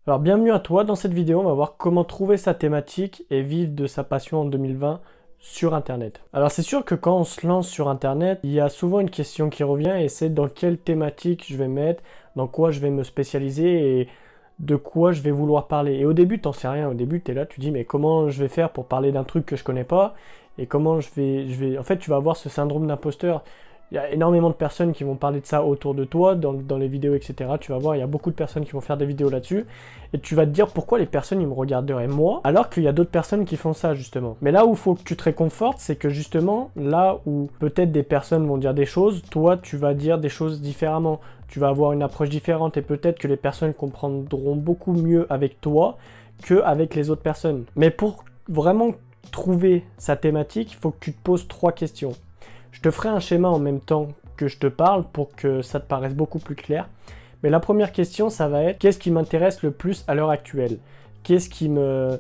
Alors bienvenue à toi, dans cette vidéo on va voir comment trouver sa thématique et vivre de sa passion en 2020 sur internet. Alors c'est sûr que quand on se lance sur internet, il y a souvent une question qui revient et c'est dans quelle thématique je vais mettre, dans quoi je vais me spécialiser et de quoi je vais vouloir parler. Et au début t'en sais rien, au début tu es là, tu dis mais comment je vais faire pour parler d'un truc que je connais pas et comment je vais... En fait tu vas avoir ce syndrome d'imposteur. Il y a énormément de personnes qui vont parler de ça autour de toi, dans les vidéos, etc. Tu vas voir, il y a beaucoup de personnes qui vont faire des vidéos là-dessus. Et tu vas te dire pourquoi les personnes, ils me regarderaient moi, alors qu'il y a d'autres personnes qui font ça, justement. Mais là où il faut que tu te réconfortes, c'est que justement, là où peut-être des personnes vont dire des choses, toi, tu vas dire des choses différemment. Tu vas avoir une approche différente et peut-être que les personnes comprendront beaucoup mieux avec toi qu'avec les autres personnes. Mais pour vraiment trouver sa thématique, il faut que tu te poses 3 questions. Je te ferai un schéma en même temps que je te parle pour que ça te paraisse beaucoup plus clair. Mais la première question, ça va être qu'est-ce qui m'intéresse le plus à l'heure actuelle? Qu'est-ce qui me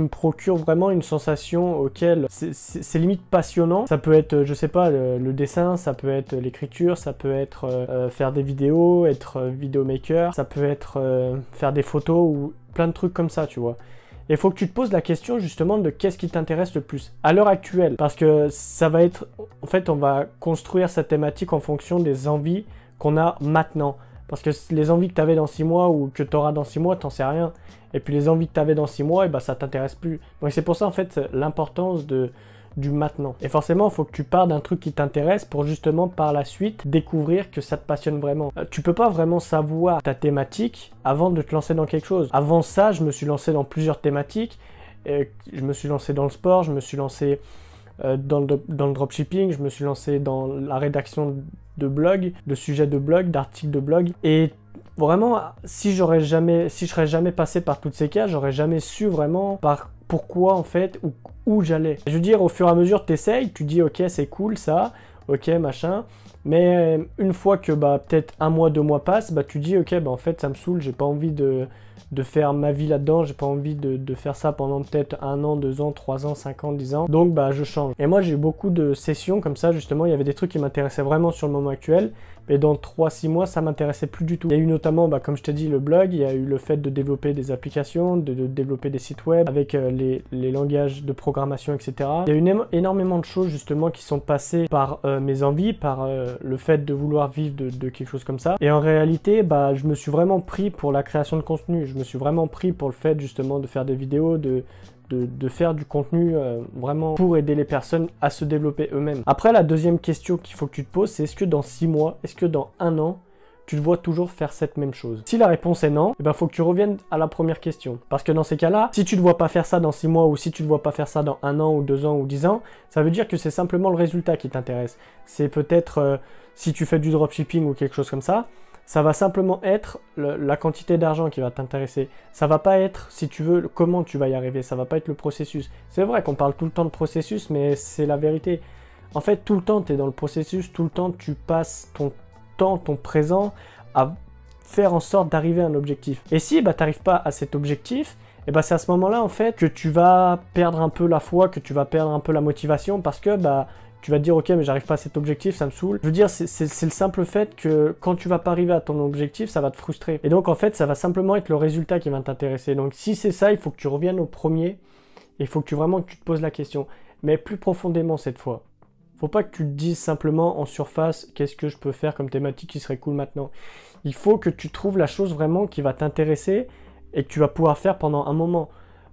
procure vraiment une sensation auquel c'est limite passionnant. Ça peut être, je sais pas, le dessin, ça peut être l'écriture, ça peut être faire des vidéos, être vidéomaker, ça peut être faire des photos ou plein de trucs comme ça, tu vois. Et il faut que tu te poses la question justement de qu'est-ce qui t'intéresse le plus à l'heure actuelle. Parce que ça va être... En fait, on va construire sa thématique en fonction des envies qu'on a maintenant. Parce que les envies que tu avais dans 6 mois ou que tu auras dans 6 mois, t'en sais rien. Et puis les envies que tu avais dans 6 mois, et ben, ça t'intéresse plus. Donc c'est pour ça en fait l'importance du maintenant. Et forcément, il faut que tu pars d'un truc qui t'intéresse pour justement par la suite découvrir que ça te passionne vraiment. Tu peux pas vraiment savoir ta thématique avant de te lancer dans quelque chose. Avant ça, je me suis lancé dans plusieurs thématiques. Je me suis lancé dans le sport, je me suis lancé dans le dropshipping, je me suis lancé dans la rédaction de blogs, de sujets de blogs, d'articles de blog. Et vraiment, si je serais jamais passé par toutes ces cases, j'aurais jamais su vraiment pourquoi en fait, où j'allais. Je veux dire, au fur et à mesure, tu essayes, tu dis ok, c'est cool ça, ok, machin. Mais une fois que peut-être 1 mois, 2 mois passent, tu dis ok, en fait ça me saoule, j'ai pas envie de faire ma vie là-dedans, j'ai pas envie de faire ça pendant peut-être 1 an, 2 ans, 3 ans, 5 ans, 10 ans. Donc je change. Et moi j'ai eu beaucoup de sessions comme ça, justement, il y avait des trucs qui m'intéressaient vraiment sur le moment actuel. Mais dans 3-6 mois, ça m'intéressait plus du tout. Il y a eu notamment, comme je t'ai dit, le blog, il y a eu le fait de développer des applications, de développer des sites web avec les langages de programmation, etc. Il y a eu énormément de choses justement qui sont passées par mes envies, par le fait de vouloir vivre de quelque chose comme ça. Et en réalité, je me suis vraiment pris pour la création de contenu. Je me suis vraiment pris pour le fait justement de faire des vidéos, de faire du contenu vraiment pour aider les personnes à se développer eux-mêmes. Après, la deuxième question qu'il faut que tu te poses, c'est est-ce que dans 6 mois, est-ce que dans 1 an, tu te vois toujours faire cette même chose? Si la réponse est non, il faut que tu reviennes à la première question. Parce que dans ces cas-là, si tu ne te vois pas faire ça dans 6 mois ou si tu ne te vois pas faire ça dans 1 an ou 2 ans ou 10 ans, ça veut dire que c'est simplement le résultat qui t'intéresse. C'est peut-être si tu fais du dropshipping ou quelque chose comme ça va simplement être la quantité d'argent qui va t'intéresser. Ça va pas être, si tu veux, comment tu vas y arriver. Ça va pas être le processus. C'est vrai qu'on parle tout le temps de processus, mais c'est la vérité. En fait, tout le temps, tu es dans le processus. Tout le temps, tu passes ton temps, ton présent, à faire en sorte d'arriver à un objectif. Et si tu n'arrives pas à cet objectif, c'est à ce moment-là, en fait, que tu vas perdre un peu la foi, que tu vas perdre un peu la motivation, parce que tu vas te dire ok mais j'arrive pas à cet objectif, ça me saoule. Je veux dire c'est le simple fait que quand tu vas pas arriver à ton objectif, ça va te frustrer. Et donc en fait ça va simplement être le résultat qui va t'intéresser. Donc si c'est ça, il faut que tu reviennes au premier. Et il faut que tu te poses la question. Mais plus profondément cette fois. Faut pas que tu te dises simplement en surface qu'est-ce que je peux faire comme thématique qui serait cool maintenant. Il faut que tu trouves la chose vraiment qui va t'intéresser et que tu vas pouvoir faire pendant un moment.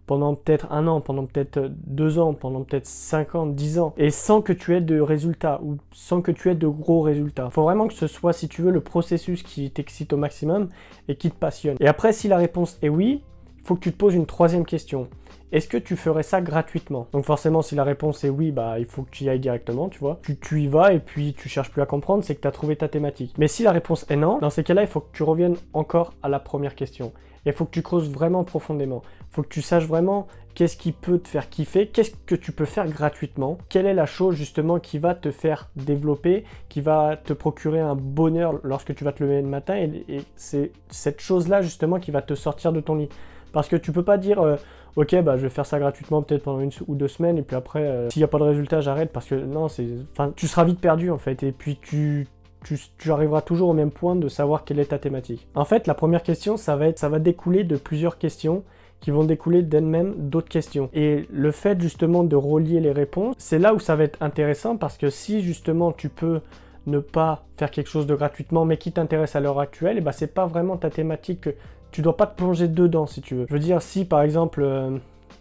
Pendant peut-être 1 an, pendant peut-être 2 ans, pendant peut-être 5 ans, 10 ans, et sans que tu aies de résultats, ou sans que tu aies de gros résultats. Il faut vraiment que ce soit, si tu veux, le processus qui t'excite au maximum et qui te passionne. Et après, si la réponse est oui, il faut que tu te poses une 3e question. Est-ce que tu ferais ça gratuitement? Donc forcément, si la réponse est oui, il faut que tu y ailles directement, tu vois. Tu y vas et puis tu cherches plus à comprendre, c'est que tu as trouvé ta thématique. Mais si la réponse est non, dans ces cas-là, il faut que tu reviennes encore à la première question. Et il faut que tu creuses vraiment profondément. Il faut que tu saches vraiment qu'est-ce qui peut te faire kiffer, qu'est-ce que tu peux faire gratuitement, quelle est la chose justement qui va te faire développer, qui va te procurer un bonheur lorsque tu vas te lever le matin. Et c'est cette chose-là justement qui va te sortir de ton lit. Parce que tu peux pas dire ok je vais faire ça gratuitement peut-être pendant 1 ou 2 semaines et puis après s'il n'y a pas de résultat j'arrête parce que non tu seras vite perdu en fait et puis tu arriveras toujours au même point de savoir quelle est ta thématique. En fait, la première question, ça va découler de plusieurs questions qui vont découler d'elles-mêmes d'autres questions. Et le fait justement de relier les réponses, c'est là où ça va être intéressant parce que si justement tu peux ne pas faire quelque chose de gratuitement mais qui t'intéresse à l'heure actuelle, et ben c'est pas vraiment ta thématique, que tu dois pas te plonger dedans si tu veux. Je veux dire, si par exemple,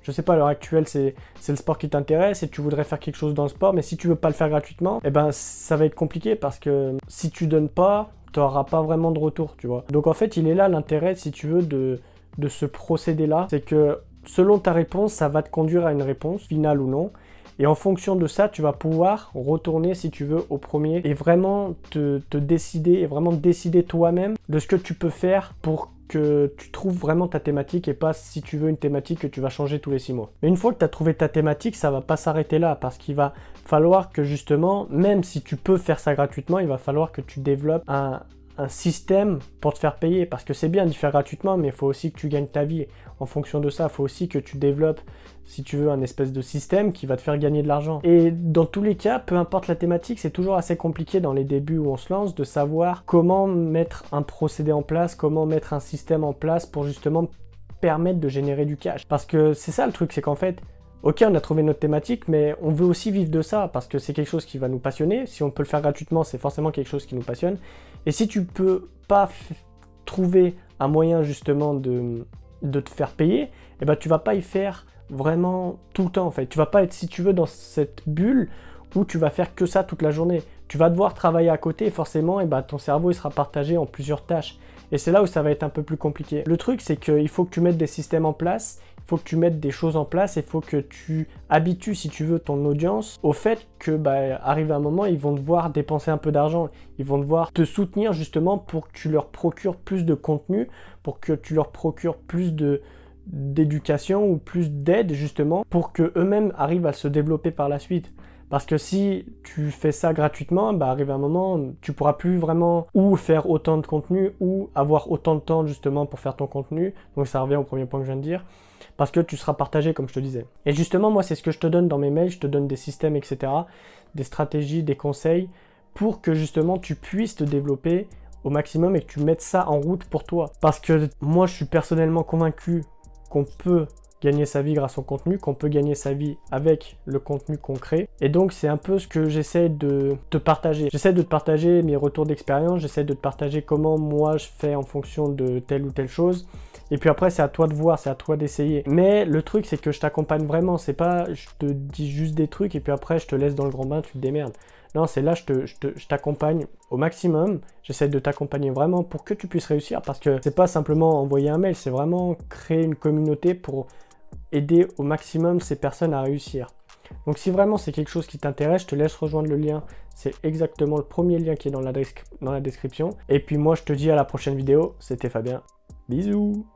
je sais pas, à l'heure actuelle c'est le sport qui t'intéresse et tu voudrais faire quelque chose dans le sport, mais si tu veux pas le faire gratuitement, et ben ça va être compliqué parce que si tu donnes pas, tu n'auras pas vraiment de retour, tu vois. Donc en fait, il est là l'intérêt, si tu veux, de ce procédé-là, c'est que selon ta réponse, ça va te conduire à une réponse, finale ou non. Et en fonction de ça, tu vas pouvoir retourner, si tu veux, au premier et vraiment te décider, et vraiment décider toi-même de ce que tu peux faire pour que tu trouves vraiment ta thématique et pas, si tu veux, une thématique que tu vas changer tous les 6 mois. Mais une fois que tu as trouvé ta thématique, ça va pas s'arrêter là parce qu'il va falloir que justement, même si tu peux faire ça gratuitement, il va falloir que tu développes un système pour te faire payer, parce que c'est bien d'y faire gratuitement, mais il faut aussi que tu gagnes ta vie. En fonction de ça, il faut aussi que tu développes, si tu veux, un espèce de système qui va te faire gagner de l'argent. Et dans tous les cas, peu importe la thématique, c'est toujours assez compliqué dans les débuts où on se lance de savoir comment mettre un procédé en place, comment mettre un système en place pour justement permettre de générer du cash. Parce que c'est ça le truc, c'est qu'en fait, ok, on a trouvé notre thématique, mais on veut aussi vivre de ça parce que c'est quelque chose qui va nous passionner. Si on peut le faire gratuitement, c'est forcément quelque chose qui nous passionne. Et si tu peux pas trouver un moyen justement de te faire payer, eh ben tu vas pas y faire vraiment tout le temps en fait. Tu vas pas être, si tu veux, dans cette bulle où tu vas faire que ça toute la journée. Tu vas devoir travailler à côté et forcément, eh ben, ton cerveau il sera partagé en plusieurs tâches. Et c'est là où ça va être un peu plus compliqué. Le truc, c'est qu'il faut que tu mettes des systèmes en place, il faut que tu mettes des choses en place, il faut que tu habitues, si tu veux, ton audience au fait que, arrive un moment, ils vont devoir dépenser un peu d'argent. Ils vont devoir te soutenir justement pour que tu leur procures plus de contenu, pour que tu leur procures plus d'éducation ou plus d'aide justement, pour que eux-mêmes arrivent à se développer par la suite. Parce que si tu fais ça gratuitement, arrive un moment, tu pourras plus vraiment ou faire autant de contenu ou avoir autant de temps justement pour faire ton contenu. Donc ça revient au premier point que je viens de dire. Parce que tu seras partagé comme je te disais. Et justement, moi, c'est ce que je te donne dans mes mails. Je te donne des systèmes, etc. Des stratégies, des conseils pour que justement tu puisses te développer au maximum et que tu mettes ça en route pour toi. Parce que moi, je suis personnellement convaincu qu'on peut gagner sa vie grâce au contenu, qu'on peut gagner sa vie avec le contenu qu'on crée. Et donc, c'est un peu ce que j'essaie de te partager. J'essaie de te partager mes retours d'expérience, j'essaie de te partager comment moi je fais en fonction de telle ou telle chose. Et puis après, c'est à toi de voir, c'est à toi d'essayer. Mais le truc, c'est que je t'accompagne vraiment. C'est pas, je te dis juste des trucs et puis après, je te laisse dans le grand bain, tu te démerdes. Non, c'est là, je t'accompagne au maximum. J'essaie de t'accompagner vraiment pour que tu puisses réussir. Parce que c'est pas simplement envoyer un mail, c'est vraiment créer une communauté pour aider au maximum ces personnes à réussir. Donc si vraiment c'est quelque chose qui t'intéresse, je te laisse rejoindre le lien. C'est exactement le premier lien qui est dans la description. Et puis moi, je te dis à la prochaine vidéo. C'était Fabien. Bisous.